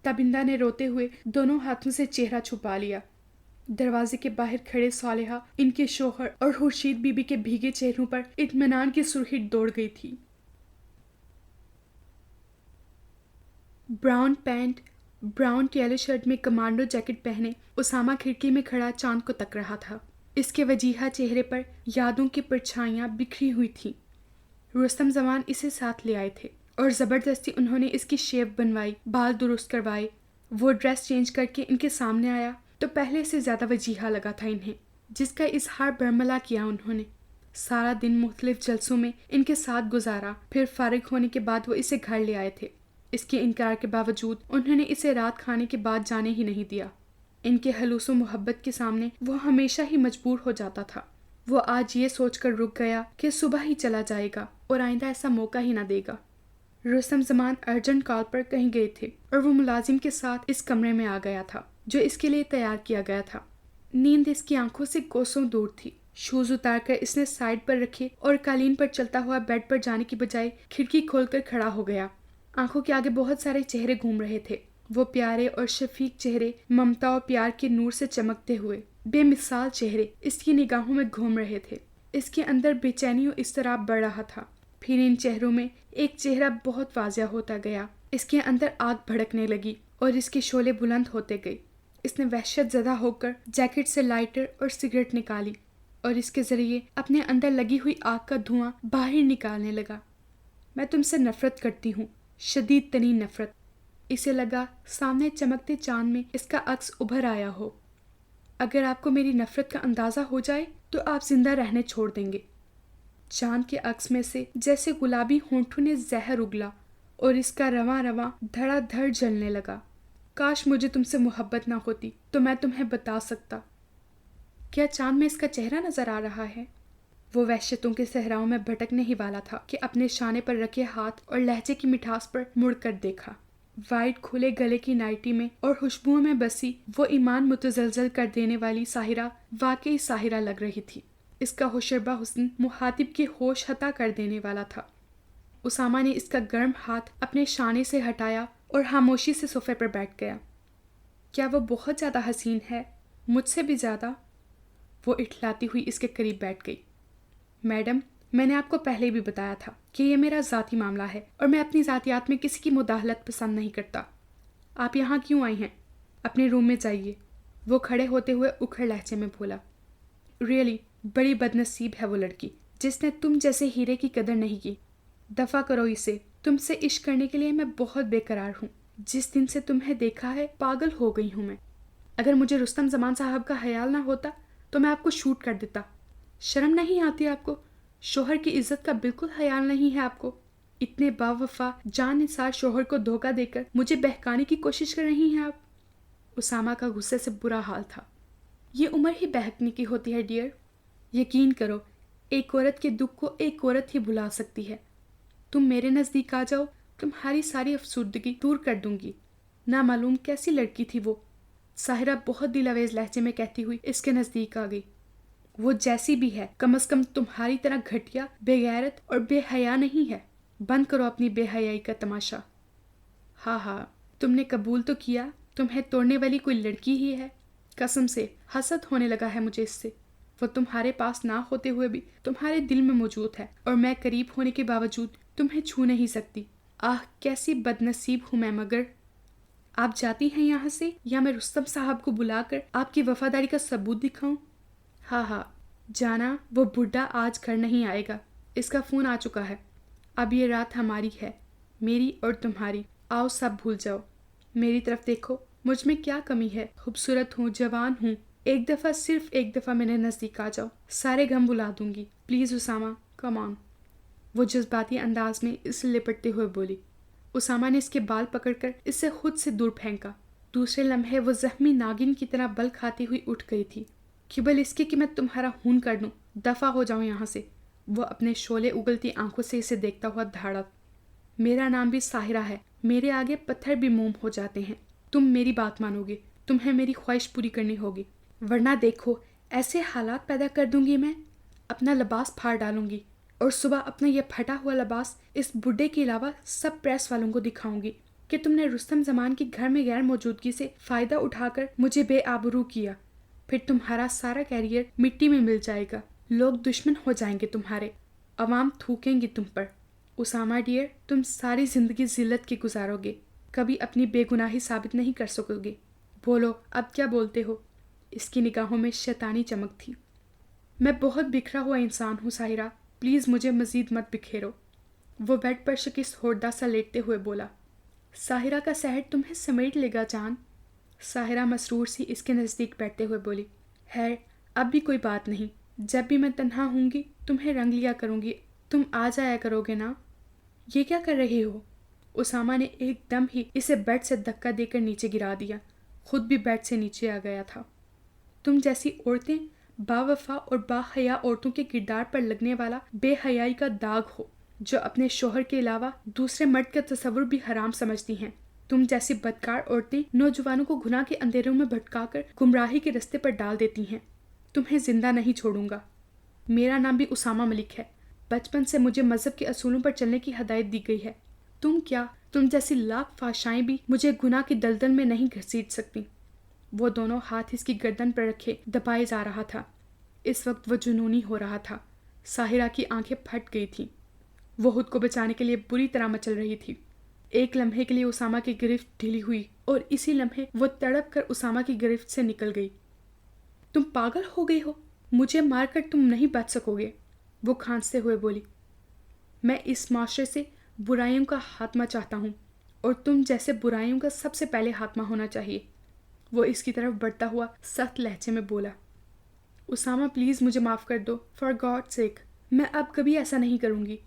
[SPEAKER 1] تابندہ نے روتے ہوئے دونوں ہاتھوں سے چہرہ چھپا لیا۔ دروازے کے باہر کھڑے صالحہ، ان کے شوہر اور خورشید بی بی کے بھیگے چہروں پر اطمینان کی سرخی دوڑ گئی تھی۔ Brown pant, brown yellow shirt میں کمانڈو جیکٹ پہنے اسامہ کھڑکی میں کھڑا چاند کو تک رہا تھا۔ اس کے وجیحہ چہرے پر یادوں کی پرچھائیاں بکھری ہوئی تھیں۔ رستم زمان اسے ساتھ لے آئے تھے اور زبردستی انہوں نے اس کی شیپ بنوائی، بال درست کروائے۔ وہ ڈریس چینج کر کے ان کے سامنے آیا تو پہلے سے زیادہ وجیحہ لگا تھا انہیں، جس کا اظہار برملا کیا انہوں نے۔ سارا دن مختلف جلسوں میں ان کے ساتھ گزارا، پھر فارغ ہونے کے بعد وہ اسے گھر لے آئے تھے۔ اس کے انکار کے باوجود انہوں نے اسے رات کھانے کے بعد جانے ہی نہیں دیا۔ ان کے خلوص و محبت کے سامنے وہ ہمیشہ ہی مجبور ہو جاتا تھا۔ وہ آج یہ سوچ کر رک گیا کہ صبح ہی چلا جائے گا اور آئندہ ایسا موقع ہی نہ دے گا۔ رستم زمان ارجنٹ کال پر کہیں گئے تھے اور وہ ملازم کے ساتھ اس کمرے میں آ گیا تھا جو اس کے لیے تیار کیا گیا تھا۔ نیند اس کی آنکھوں سے کوسوں دور تھی۔ شوز اتار کر اس نے سائیڈ پر رکھے اور قالین پر چلتا ہوا بیڈ پر جانے کی بجائے کھڑکی کھول کر کھڑا ہو گیا۔ آنکھوں کے آگے بہت سارے چہرے گھوم رہے تھے، وہ پیارے اور شفیق چہرے ممتا اور پیار کے نور سے چمکتے ہوئے بے مثال چہرے اس کی نگاہوں میں گھوم رہے تھے۔ اس کے اندر بے چینی و اضطراب بڑھ رہا تھا۔ پھر ان چہروں میں ایک چہرہ بہت واضح ہوتا گیا. اس کے اندر آگ بھڑکنے لگی اور اس کے شعلے بلند ہوتے گئے. اس نے وحشت زدہ ہو کر جیکٹ سے لائٹر اور سگریٹ نکالی اور اس کے ذریعے اپنے اندر لگی ہوئی آگ کا دھواں باہر نکالنے لگا. میں تم سے نفرت کرتی ہوں، شدید ترین نفرت. اسے لگا سامنے چمکتے چاند میں اس کا عکس ابھر آیا ہو. اگر آپ کو میری نفرت کا اندازہ ہو جائے تو آپ زندہ رہنے چھوڑ دیں گے. چاند کے عکس میں سے جیسے گلابی ہونٹوں نے زہر اگلا اور اس کا رواں رواں دھڑا دھڑ جلنے لگا. کاش مجھے تم سے محبت نہ ہوتی تو میں تمہیں بتا سکتا. کیا چاند میں اس کا چہرہ نظر آ رہا ہے؟ وہ وحشتوں کے صحراؤں میں بھٹکنے ہی والا تھا کہ اپنے شانے پر رکھے ہاتھ اور لہجے کی مٹھاس پر مڑ کر دیکھا. وائٹ کھلے گلے کی نائٹی میں اور خوشبوؤں میں بسی وہ ایمان متزلزل کر دینے والی ساحرہ واقعی ساحرہ لگ رہی تھی. اس کا ہوشربا حسن مخاطب کی ہوش ہتا کر دینے والا تھا. اسامہ نے اس کا گرم ہاتھ اپنے شانے سے ہٹایا اور خاموشی سے صوفے پر بیٹھ گیا. کیا وہ بہت زیادہ حسین ہے؟ مجھ سے بھی زیادہ؟ وہ اٹھلاتی ہوئی اس کے قریب بیٹھ گئی. میڈم، میں نے آپ کو پہلے بھی بتایا تھا کہ یہ میرا ذاتی معاملہ ہے اور میں اپنی ذاتیات میں کسی کی مداخلت پسند نہیں کرتا. آپ یہاں کیوں آئی ہیں؟ اپنے روم میں جائیے. وہ کھڑے ہوتے ہوئے اکھڑ لہجے میں بولا. ریئلی بڑی بد نصیب ہے وہ لڑکی جس نے تم جیسے ہیرے کی قدر نہیں کی. دفع کرو اسے. تم سے عشق کرنے کے لیے میں بہت بے قرار ہوں. جس دن سے تمہیں دیکھا ہے پاگل ہو گئی ہوں میں. اگر مجھے رستم زمان صاحب کا خیال نہ ہوتا تو میں آپ کو شوٹ کر دیتا. شرم نہیں آتی آپ کو؟ شوہر کی عزت کا بالکل خیال نہیں ہے آپ کو. اتنے باوفا جان نثار شوہر کو دھوکہ دے کر مجھے بہکانے کی کوشش کر رہی ہیں آپ. اسامہ کا غصے سے برا حال تھا. یہ عمر ہی بہکنے کی ہوتی ہے ڈیئر. یقین کرو ایک عورت کے دکھ کو ایک عورت ہی بھلا سکتی ہے. تم میرے نزدیک آ جاؤ، تمہاری ساری افسردگی دور کر دوں گی. نہ معلوم کیسی لڑکی تھی وہ. ساحرہ بہت دل آویز لہجے میں کہتی ہوئی اس کے نزدیک آ گئی. وہ جیسی بھی ہے کم از کم تمہاری طرح گھٹیا، بے غیرت اور بے حیا نہیں ہے. بند کرو اپنی بے حیائی کا تماشا. ہاں ہاں، تم نے قبول تو کیا تمہیں توڑنے والی کوئی لڑکی ہی ہے. قسم سے حسد ہونے لگا ہے مجھے اس سے. وہ تمہارے پاس نہ ہوتے ہوئے بھی تمہارے دل میں موجود ہے اور میں قریب ہونے کے باوجود تمہیں چھو نہیں سکتی. آہ کیسی بد نصیب ہوں میں. مگر آپ جاتی ہیں یہاں سے یا میں رستم صاحب کو بلا کر آپ کی وفاداری کا ثبوت دکھاؤں؟ ہاں ہاں جانا، وہ بڈھا آج گھر نہیں آئے گا. اس کا فون آ چکا ہے. اب یہ رات ہماری ہے، میری اور تمہاری. آؤ سب بھول جاؤ. میری طرف دیکھو، مجھ میں کیا کمی ہے؟ خوبصورت ہوں، جوان ہوں. ایک دفعہ، صرف ایک دفعہ میرے نزدیک آ جاؤ، سارے غم بھلا دوں گی. پلیز اسامہ، کم آن. وہ جذباتی انداز میں اسے لپٹتے ہوئے بولی. اسامہ نے اس کے بال پکڑ کر اسے خود سے دور پھینکا. دوسرے لمحے وہ زخمی ناگن کی طرح بل کھاتی ہوئی اٹھ گئی تھی. قبل اس کے کہ میں تمہارا خون کر دوں، دفع ہو جاؤں یہاں سے. وہ اپنے شعلے اگلتی آنکھوں سے اسے دیکھتا ہوا دھاڑا. میرا نام بھی ساحرہ ہے. میرے آگے پتھر بھی موم ہو جاتے ہیں. تم میری بات مانو گے، تمہیں میری خواہش پوری کرنی ہوگی، ورنہ دیکھو ایسے حالات پیدا کر دوں گی میں. اپنا لباس پھاڑ ڈالوں گی اور صبح اپنا یہ پھٹا ہوا لباس اس بڈھے کے علاوہ سب پریس والوں کو دکھاؤں گی کہ تم نے رستم زمان کی گھر میں غیر موجودگی سے فائدہ اٹھا کر مجھے بے آبرو کیا. پھر تمہارا سارا کیریئر مٹی میں مل جائے گا. لوگ دشمن ہو جائیں گے تمہارے. عوام تھوکیں گی تم پر. اسامہ ڈیئر، تم ساری زندگی ذلت کی گزارو گے، کبھی اپنی بے گناہی ثابت نہیں کر سکو گے. بولو اب کیا بولتے ہو؟ اس کی نگاہوں میں شیطانی چمک تھی. میں بہت بکھرا ہوا انسان ہوں ساحرہ، پلیز مجھے مزید مت بکھیرو. وہ بیڈ پر شکست خوردہ سا لیٹتے ہوئے بولا. ساحرہ کا سحر تمہیں سمیٹ لے گا جان. ساحرہ مسرور سی اس کے نزدیک بیٹھتے ہوئے بولی. خیر اب بھی کوئی بات نہیں. جب بھی میں تنہا ہوں گی تمہیں رنگ لیا کروں گی. تم آ جایا کرو گے نا؟ یہ کیا کر رہے ہو؟ اسامہ نے ایک دم ہی اسے بیڈ سے دھکا دے کر نیچے گرا دیا. خود بھی بیڈ سے نیچے آ گیا تھا. تم جیسی عورتیں باوفا اور باحیا عورتوں کے کردار پر لگنے والا بے حیائی کا داغ ہو، جو اپنے شوہر کے علاوہ دوسرے مرد کا تصور بھی حرام سمجھتی ہیں. تم جیسی بدکار عورتیں نوجوانوں کو گناہ کے اندھیروں میں بھٹکا کر گمراہی کے رستے پر ڈال دیتی ہیں. تمہیں زندہ نہیں چھوڑوں گا. میرا نام بھی اسامہ ملک ہے. بچپن سے مجھے مذہب کے اصولوں پر چلنے کی ہدایت دی گئی ہے. تم جیسی لاکھ فحشائیں بھی مجھے گناہ کی دلدل میں نہیں گھسیٹ سکتی. وہ دونوں ہاتھ اس کی گردن پر رکھے دبائے جا رہا تھا. اس وقت وہ جنونی ہو رہا تھا. ساحرہ کی آنکھیں پھٹ گئی تھیں. وہ خود کو بچانے کے لیے بری طرح مچل رہی تھی۔ ایک لمحے کے لیے اسامہ کی گرفت ڈھیلی ہوئی اور اسی لمحے وہ تڑپ کر اسامہ کی گرفت سے نکل گئی۔ تم پاگل ہو گئی ہو، مجھے مار کر تم نہیں بچ سکو گے، وہ کھانستے ہوئے بولی۔ میں اس معاشرے سے برائیوں کا خاتمہ چاہتا ہوں اور تم جیسے برائیوں کا سب سے پہلے خاتمہ ہونا چاہیے، وہ اس کی طرف بڑھتا ہوا سخت لہجے میں بولا۔ اسامہ پلیز مجھے معاف کر دو، فار گاڈ سیک، میں اب کبھی ایسا نہیں کروں گی۔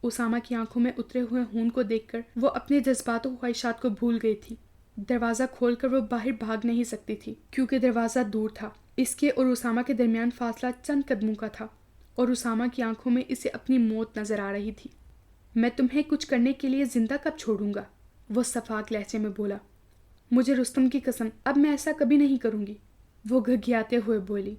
[SPEAKER 1] اسامہ کی آنکھوں میں اترے ہوئے خون کو دیکھ کر وہ اپنے جذبات و خواہشات کو بھول گئی تھی۔ دروازہ کھول کر وہ باہر بھاگ نہیں سکتی تھی کیونکہ دروازہ دور تھا۔ اس کے اور اسامہ کے درمیان فاصلہ چند قدموں کا تھا اور اسامہ کی آنکھوں میں اسے اپنی موت نظر آ رہی تھی۔ میں تمہیں کچھ کرنے کے لیے زندہ کب چھوڑوں گا، وہ صفاق لہجے میں بولا۔ مجھے رستم کی قسم، اب میں ایسا کبھی نہیں کروں گی، وہ گھگھیاتے ہوئے بولی۔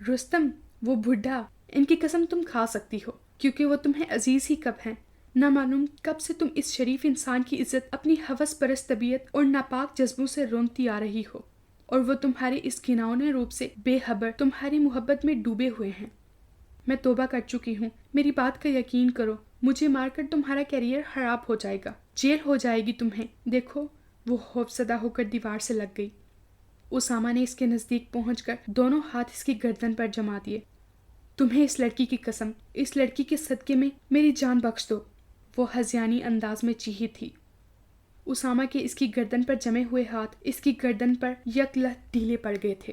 [SPEAKER 1] رستم، وہ بڈھا، ان کی قسم تم کھا سکتی ہو کیونکہ وہ تمہیں عزیز ہی کب ہیں۔ نہ معلوم کب سے تم اس شریف انسان کی عزت اپنی ہوس پرست طبیعت اور ناپاک جذبوں سے رونگتی آ رہی ہو، اور وہ تمہارے اس گھناؤنے روپ سے بے خبر تمہاری محبت میں ڈوبے ہوئے ہیں۔ میں توبہ کر چکی ہوں، میری بات کا یقین کرو، مجھے مار کر تمہارا کیریئر خراب ہو جائے گا، جیل ہو جائے گی تمہیں۔ دیکھو، وہ خوفزدہ ہو کر دیوار سے لگ گئی۔ اسامہ نے اس کے نزدیک پہنچ کر دونوں ہاتھ اس کی گردن پر جما دیے۔ تمہیں اس لڑکی کی قسم، اس لڑکی کے صدقے میں میری جان بخش دو، وہ ہذیانی انداز میں چیخی تھی۔ اسامہ کے اس کی گردن پر جمے ہوئے ہاتھ اس کی گردن پر یک لہت ڈھیلے پڑ گئے تھے۔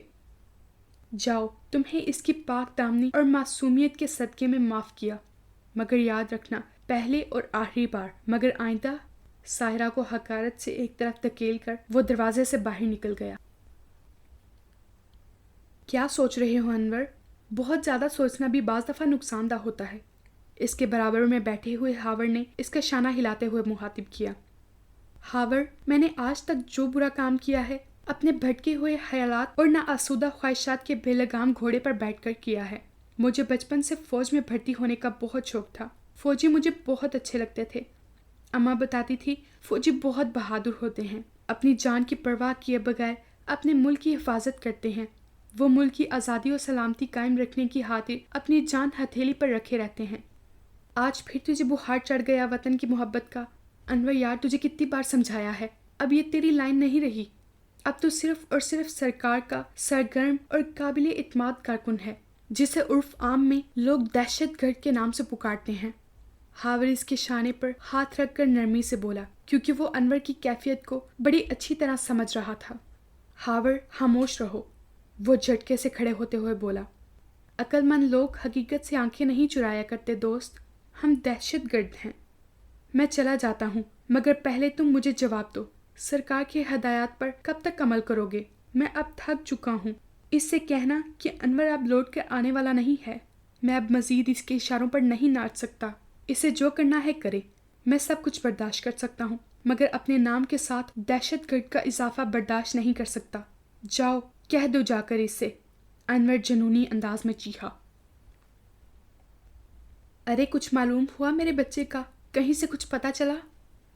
[SPEAKER 1] جاؤ، تمہیں اس کی پاک دامنی اور معصومیت کے صدقے میں معاف کیا، مگر یاد رکھنا، پہلے اور آخری بار، مگر آئندہ۔ ساحرہ کو حقارت سے ایک طرف دھکیل کر وہ دروازے سے باہر نکل گیا۔ کیا سوچ رہے ہو انور؟ بہت زیادہ سوچنا بھی بعض دفعہ نقصان دہ ہوتا ہے، اس کے برابر میں بیٹھے ہوئے ہاورڈ نے اس کا شانہ ہلاتے ہوئے مخاطب کیا۔ ہاورڈ، میں نے آج تک جو برا کام کیا ہے اپنے بھٹکے ہوئے خیالات اور ناآسودہ خواہشات کے بے لگام گھوڑے پر بیٹھ کر کیا ہے۔ مجھے بچپن سے فوج میں بھرتی ہونے کا بہت شوق تھا، فوجی مجھے بہت اچھے لگتے تھے۔ اماں بتاتی تھی فوجی بہت بہادر ہوتے ہیں، اپنی جان کی پرواہ کیے بغیر اپنے ملک کی حفاظت کرتے ہیں، وہ ملک کی آزادی اور سلامتی قائم رکھنے کی خاطر اپنی جان ہتھیلی پر رکھے رہتے ہیں۔ آج پھر تجھے بخار چڑھ گیا وطن کی محبت کا۔ انور یار، تجھے کتنی بار سمجھایا ہے، اب یہ تیری لائن نہیں رہی، اب تو صرف اور صرف سرکار کا سرگرم اور قابل اعتماد کارکن ہے، جسے عرف عام میں لوگ دہشت گرد کے نام سے پکارتے ہیں۔ ہاورڈ اس کے شانے پر ہاتھ رکھ کر نرمی سے بولا کیونکہ وہ انور کی کیفیت کو بڑی اچھی طرح سمجھ رہا تھا۔ ہاورڈ، خاموش رہو، وہ جھٹکے سے کھڑے ہوتے ہوئے بولا۔ عقل مند لوگ حقیقت سے آنکھیں نہیں چرایا کرتے دوست، ہم دہشت گرد ہیں۔ میں چلا جاتا ہوں، مگر پہلے تم مجھے جواب دو، سرکار کے ہدایات پر کب تک عمل کرو گے؟ میں اب تھک چکا ہوں، اس سے کہنا کہ انور اب لوٹ کر آنے والا نہیں ہے، میں اب مزید اس کے اشاروں پر نہیں ناچ سکتا، اسے جو کرنا ہے کرے، میں سب کچھ برداشت کر سکتا ہوں مگر اپنے نام کے ساتھ دہشت گرد کا اضافہ برداشت نہیں کر سکتا۔ جاؤ، کہہ دو جا کر اس سے، انور جنونی انداز میں چیخا۔ ارے کچھ معلوم ہوا میرے بچے کا؟ کہیں سے کچھ پتا چلا؟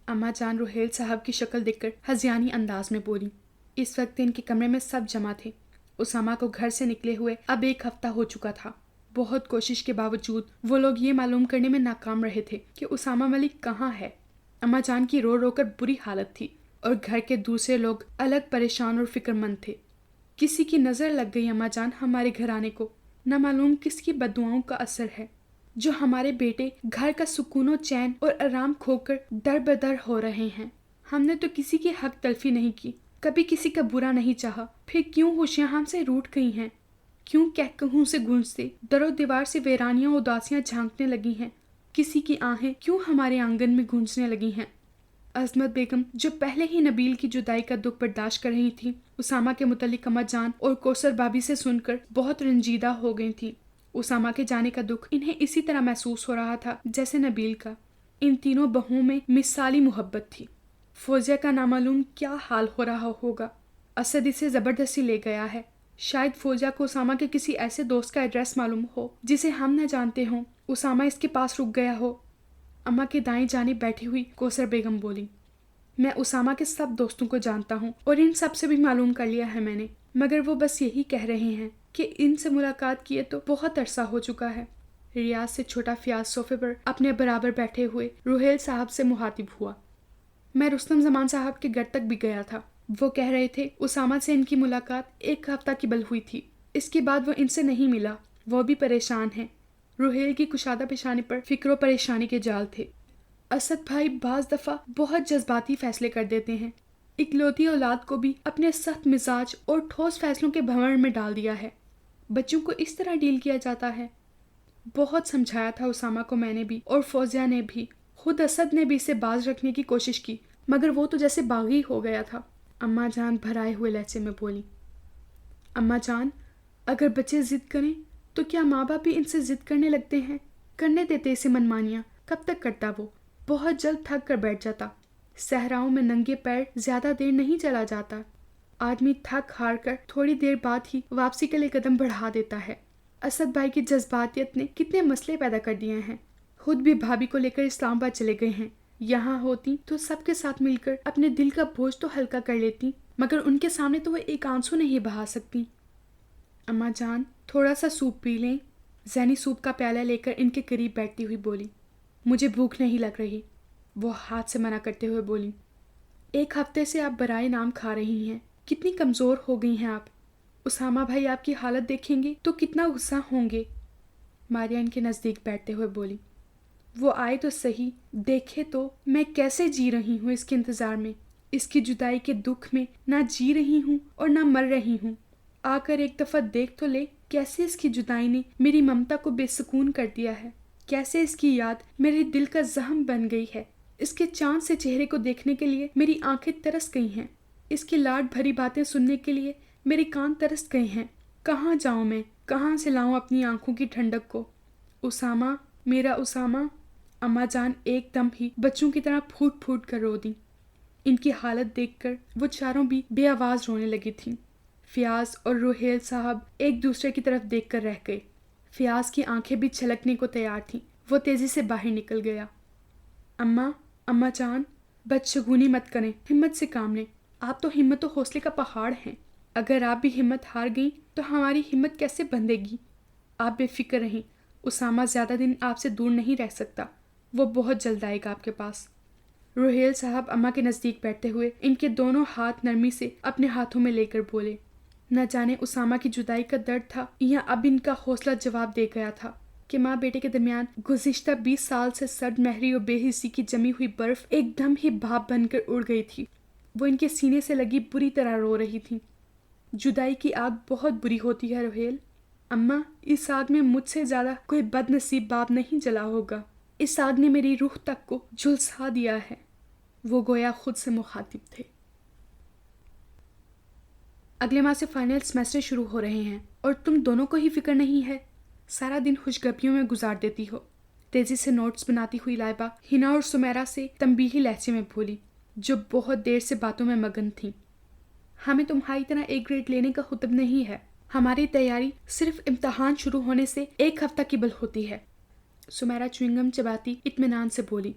[SPEAKER 1] اماں جان روحیل صاحب کی شکل دیکھ کر ہذیانی انداز میں بولی۔ اس وقت ان کے کمرے میں سب جمع تھے۔ اسامہ کو گھر سے نکلے ہوئے اب ایک ہفتہ ہو چکا تھا۔ بہت کوشش کے باوجود وہ لوگ یہ معلوم کرنے میں ناکام رہے تھے کہ اسامہ ملک کہاں ہے۔ اماں جان کی رو رو کر بری حالت تھی اور گھر کے دوسرے لوگ الگ پریشان اور فکر مند تھے۔ کسی کی نظر لگ گئی اماں جان ہمارے گھر آنے کو، نہ معلوم کس کی بددعاؤں کا اثر ہے، جو ہمارے بیٹے گھر کا سکون و چین اور آرام کھو کر در بدر ہو رہے ہیں۔ ہم نے تو کسی کی حق تلفی نہیں کی، کبھی کسی کا برا نہیں چاہا، پھر کیوں خوشیاں ہم سے روٹھ گئی ہیں؟ کیوں کہکہوں سے گونجتے در و دیوار سے ویرانیاں اداسیاں جھانکنے لگی ہیں؟ کسی کی آہیں کیوں ہمارے آنگن میں گونجنے لگی ہیں؟ عظمت بیگم جو پہلے ہی نبیل کی جدائی کا دکھ برداشت کر رہی تھی، اسامہ کے متعلق اماں جان اور کوثر بھابھی سے سن کر بہت رنجیدہ ہو گئی تھی۔ اسامہ کے جانے کا دکھ انہیں اسی طرح محسوس ہو رہا تھا جیسے نبیل کا۔ ان تینوں بہوؤں میں مثالی محبت تھی۔ فوزیہ کا نامعلوم کیا حال ہو رہا ہوگا۔ اسد اسے زبردستی لے گیا ہے، شاید فوزیہ کو اسامہ کے کسی ایسے دوست کا ایڈریس معلوم ہو جسے ہم نہ جانتے ہوں، اسامہ اس کے پاس رک گیا ہو۔ اماں کے دائیں جانب بیٹھی ہوئی کوثر بیگم بولی، میں اسامہ کے سب دوستوں کو جانتا ہوں اور ان سب سے بھی معلوم کر لیا ہے میں نے، مگر وہ بس یہی کہہ رہے ہیں کہ ان سے ملاقات کیے تو بہت عرصہ ہو چکا ہے۔ ریاض سے چھوٹا فیاض صوفے پر اپنے برابر بیٹھے ہوئے روحیل صاحب سے مخاطب ہوا۔ میں رستم زمان صاحب کے گھر تک بھی گیا تھا۔ وہ کہہ رہے تھے اسامہ سے ان کی ملاقات 1 ہفتہ قبل ہوئی تھی۔ اس کے بعد وہ ان سے نہیں ملا۔ وہ بھی پریشان ہیں۔ روحیل کی کشادہ پیشانی پر فکر و پریشانی کے جال تھے۔ اسد بھائی بعض دفعہ بہت جذباتی فیصلے کر دیتے ہیں۔ اکلوتی اولاد کو بھی اپنے سخت مزاج اور ٹھوس فیصلوں کے بھنور میں ڈال دیا ہے۔ بچوں کو اس طرح ڈیل کیا جاتا ہے۔ بہت سمجھایا تھا اسامہ کو میں نے بھی، اور فوزیہ نے بھی۔ خود اسد نے بھی اسے باز رکھنے کی کوشش کی، مگر وہ تو جیسے باغی ہو گیا تھا۔ اماں جان بھرائے ہوئے لہجے میں بولی۔ اماں جان، اگر بچے ضد کریں تو کیا ماں باپ بھی ان سے ضد کرنے لگتے ہیں؟ کرنے دیتے اسے منمانیاں۔ کب تک کرتا وہ؟ بہت جلد تھک کر بیٹھ جاتا۔ صحراؤں میں ننگے پیر زیادہ دیر نہیں چلا جاتا۔ آدمی تھک ہار کر تھوڑی دیر بعد ہی واپسی کے لیے قدم بڑھا دیتا ہے۔ اسد بھائی کی جذباتیت نے کتنے مسئلے پیدا کر دیے ہیں۔ خود بھی بھابھی کو لے کر اسلام آباد چلے گئے ہیں۔ یہاں ہوتی تو سب کے ساتھ مل کر اپنے دل کا بوجھ تو ہلکا کر لیتی، مگر ان کے سامنے تو وہ ایک آنسو نہیں بہا سکتی۔ اماں جان، تھوڑا سا سوپ پی لیں۔ زینی سوپ کا پیالہ لے کر ان کے قریب بیٹھتی ہوئی بولی۔ مجھے بھوک نہیں لگ رہی، وہ ہاتھ سے منع کرتے ہوئے بولی۔ 1 ہفتے سے آپ برائے نام کھا رہی ہیں، کتنی کمزور ہو گئی ہیں آپ۔ اسامہ بھائی آپ کی حالت دیکھیں گے تو کتنا غصہ ہوں گے۔ ماریا ان کے نزدیک بیٹھتے ہوئے بولی۔ وہ آئے تو صحیح، دیکھے تو میں کیسے جی رہی ہوں اس کے انتظار میں۔ اس کی جدائی کے دکھ میں نہ جی رہی ہوں اور نہ مر رہی ہوں۔ آ کر ایک دفعہ دیکھ تو لے، کیسے اس کی جدائی نے میری ممتا کو بے سکون کر دیا ہے، کیسے اس کی یاد میرے دل کا زخم بن گئی ہے۔ اس کے چاند سے چہرے کو دیکھنے کے لیے میری آنکھیں ترس گئی ہیں۔ اس کی لاڈ بھری باتیں سننے کے لیے میرے کان ترس گئے ہیں۔ کہاں جاؤں میں، کہاں سے لاؤں اپنی آنکھوں کی ٹھنڈک کو؟ اسامہ، میرا اسامہ۔ اماں جان ایک دم ہی بچوں کی طرح پھوٹ پھوٹ کر رو دیں۔ ان کی حالت دیکھ کر وہ چاروں بھی بے آواز رونے لگی تھیں۔ فیاض اور روحیل صاحب ایک دوسرے کی طرف دیکھ کر رہ گئے۔ فیاض کی آنکھیں بھی چھلکنے کو تیار تھیں۔ وہ تیزی سے باہر نکل گیا۔ اماں جان، بدشگونی مت کریں، ہمت سے کام لیں۔ آپ تو ہمت و حوصلے کا پہاڑ ہیں۔ اگر آپ بھی ہمت ہار گئیں تو ہماری ہمت کیسے بندھے گی؟ آپ بے فکر رہیں، اسامہ زیادہ دن آپ سے دور نہیں رہ سکتا۔ وہ بہت جلد آئے گا آپ کے پاس۔ روحیل صاحب اماں کے نزدیک بیٹھتے ہوئے ان کے دونوں ہاتھ نرمی سے اپنے ہاتھوں میں لے کر بولے۔ نہ جانے اسامہ کی جدائی کا درد تھا یا اب ان کا حوصلہ جواب دے گیا تھا کہ ماں بیٹے کے درمیان گزشتہ 20 سال سے سرد مہری اور بے حسی کی جمی ہوئی برف ایک دم ہی بھاپ بن کر اڑ گئی تھی۔ وہ ان کے سینے سے لگی بری طرح رو رہی تھی۔ جدائی کی آگ بہت بری ہوتی ہے روحیل۔ اماں، اس آگ میں مجھ سے زیادہ کوئی بد نصیب باپ نہیں جلا ہوگا۔ اس آگ نے میری روح تک کو جھلسا دیا ہے۔ وہ گویا خود سے مخاطب تھے۔ اگلے ماہ سے فائنل سیمسٹر شروع ہو رہے ہیں اور تم دونوں کو ہی فکر نہیں ہے۔ سارا دن خوشگپیوں میں گزار دیتی ہو۔ تیزی سے نوٹس بناتی ہوئی لائبہ ہنا اور سمیرا سے تنبیہی لہجے میں بولی، جو بہت دیر سے باتوں میں مگن تھیں۔ ہمیں تمہاری طرح ایک گریڈ لینے کا خطب نہیں ہے۔ ہماری تیاری صرف امتحان شروع ہونے سے 1 ہفتہ قبل ہوتی ہے۔ سمیرا چوئنگم چباتی اطمینان سے بولی۔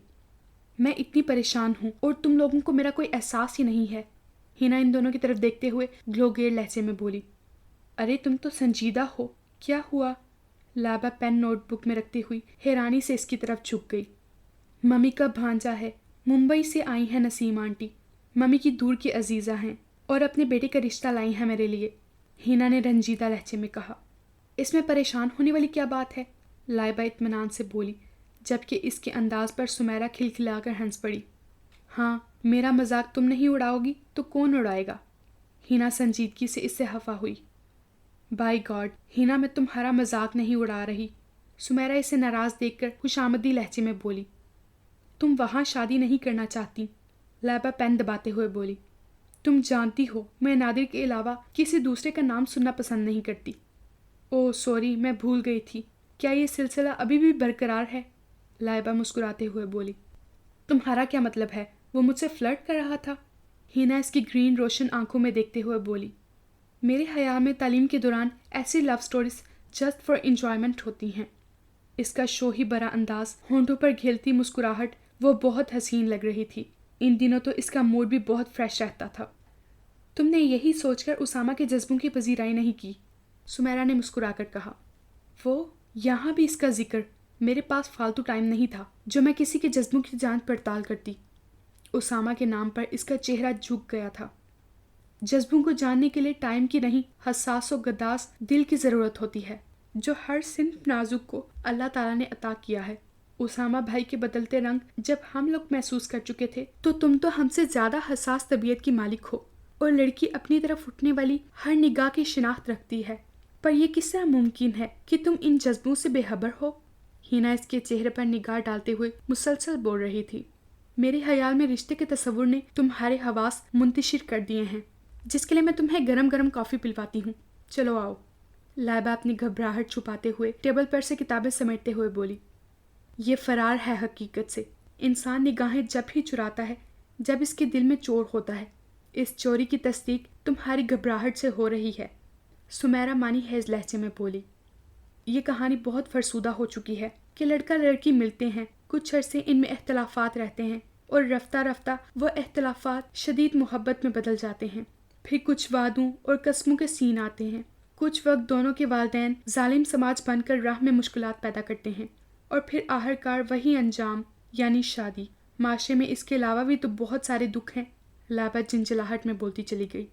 [SPEAKER 1] میں اتنی پریشان ہوں اور تم لوگوں کو میرا کوئی احساس ہی نہیں ہے۔ ہنا ان دونوں کی طرف دیکھتے ہوئے گلوگیر لہجے میں بولی۔ ارے تم تو سنجیدہ ہو، کیا ہوا؟ لائبہ پین نوٹ بک میں رکھتی ہوئی حیرانی سے اس کی طرف جھک گئی۔ ممی کا بھانجا ہے، ممبئی سے آئی ہیں نسیم آنٹی، ممی کی دور کی عزیزہ ہیں اور اپنے بیٹے کا رشتہ لائی ہیں میرے لیے، ہنا نے رنجیدہ لہجے میں کہا۔ اس میں پریشان ہونے والی کیا بات ہے؟ لائبہ اطمینان سے بولی، جبکہ اس کے انداز پر سمیرا کھلکھلا کر ہنس پڑی۔ ہاں، میرا مذاق تم نہیں اڑاؤ گی تو کون اڑائے گا؟ ہنا سنجیدگی سے اس سے خفا ہوئی۔ بائی گاڈ، ہنا میں تمہارا مذاق نہیں اڑا رہی، سمیرا اسے ناراض دیکھ کر خوشامدی لہجے میں بولی۔ تم وہاں شادی نہیں کرنا چاہتی، لائبہ پین دباتے ہوئے بولی۔ تم جانتی ہو میں نادر کے علاوہ کسی دوسرے کا نام سننا پسند نہیں کرتی۔ اوہ سوری، میں بھول گئی تھی، کیا یہ سلسلہ ابھی بھی برقرار ہے؟ لائبہ مسکراتے ہوئے بولی۔ تمہارا کیا مطلب ہے؟ وہ مجھ سے فلرٹ کر رہا تھا؟ ہنا اس کی گرین روشن آنکھوں میں دیکھتے ہوئے بولی۔ میرے خیال میں تعلیم کے دوران ایسی لو سٹوریز جسٹ فار انجوائمنٹ ہوتی ہیں۔ اس کا شوہی برا انداز، ہونٹوں پر گھلتی مسکراہٹ، وہ بہت حسین لگ رہی تھی۔ ان دنوں تو اس کا موڈ بھی بہت فریش رہتا تھا۔ تم نے یہی سوچ کر اسامہ کے جذبوں کی پذیرائی نہیں کی، سمیرا نے مسکرا کر کہا۔ یہاں بھی اس کا ذکر، میرے پاس فالتو ٹائم نہیں تھا جو میں کسی کے جذبوں کی جانچ پڑتال کرتی۔ اسامہ کے نام پر اس کا چہرہ جھک گیا تھا۔ جذبوں کو جاننے کے لیے ٹائم کی نہیں، حساس و گداس دل کی ضرورت ہوتی ہے، جو ہر صنف نازک کو اللہ تعالیٰ نے عطا کیا ہے۔ اسامہ بھائی کے بدلتے رنگ جب ہم لوگ محسوس کر چکے تھے تو تم تو ہم سے زیادہ حساس طبیعت کی مالک ہو، اور لڑکی اپنی طرف اٹھنے والی ہر نگاہ کی شناخت رکھتی ہے، پر یہ کس طرح ممکن ہے کہ تم ان جذبوں سے بے خبر ہو؟ ہینا اس کے چہرے پر نگاہ ڈالتے ہوئے مسلسل بول رہی تھی۔ میرے خیال میں رشتے کے تصور نے تمہارے حواس منتشر کر دیے ہیں، جس کے لیے میں تمہیں گرم گرم کافی پلواتی ہوں۔ چلو آؤ۔ لائبہ اپنی گھبراہٹ چھپاتے ہوئے ٹیبل پر سے کتابیں سمیٹتے ہوئے بولی۔ یہ فرار ہے حقیقت سے۔ انسان نگاہیں جب ہی چراتا ہے جب اس کے دل میں چور ہوتا ہے۔ اس چوری کی تصدیق تمہاری گھبراہٹ سے ہو رہی ہے، سمیرا مانی خیز لہجے میں بولی۔ یہ کہانی بہت فرسودہ ہو چکی ہے کہ لڑکا لڑکی ملتے ہیں، کچھ عرصے ان میں اختلافات رہتے ہیں اور رفتہ رفتہ وہ اختلافات شدید محبت میں بدل جاتے ہیں۔ پھر کچھ وعدوں اور قسموں کے سین آتے ہیں۔ کچھ وقت دونوں کے والدین ظالم سماج بن کر راہ میں مشکلات پیدا کرتے ہیں، اور پھر آخرکار وہی انجام، یعنی شادی۔ معاشرے میں اس کے علاوہ بھی تو بہت سارے دکھ ہیں، لائبہ جنجلاہٹ میں بولتی چلی گئی۔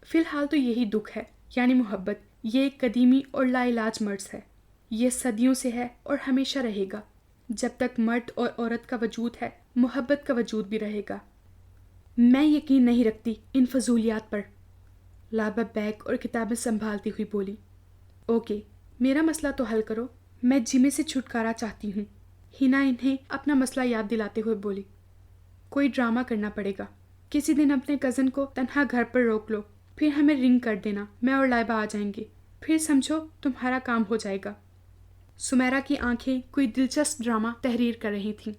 [SPEAKER 1] فی الحال تو یہی دکھ ہے، یعنی محبت۔ یہ ایک قدیمی اور لا علاج مرض ہے۔ یہ صدیوں سے ہے اور ہمیشہ رہے گا۔ جب تک مرد اور عورت کا وجود ہے، محبت کا وجود بھی رہے گا۔ میں یقین نہیں رکھتی ان فضولیات پر، لائبہ بیگ اور کتابیں سنبھالتی ہوئی بولی۔ اوکے، میرا مسئلہ تو حل کرو، میں جمے سے چھٹکارا چاہتی ہوں۔ ہینا انہیں اپنا مسئلہ یاد دلاتے ہوئے بولی۔ کوئی ڈرامہ کرنا پڑے گا۔ کسی دن اپنے کزن کو تنہا گھر پر روک لو، پھر ہمیں رنگ کر دینا، میں اور لائبہ آ جائیں گے، پھر سمجھو تمہارا کام ہو جائے گا۔ سمیرا کی آنکھیں کوئی دلچسپ ڈرامہ تحریر کر رہی تھیں۔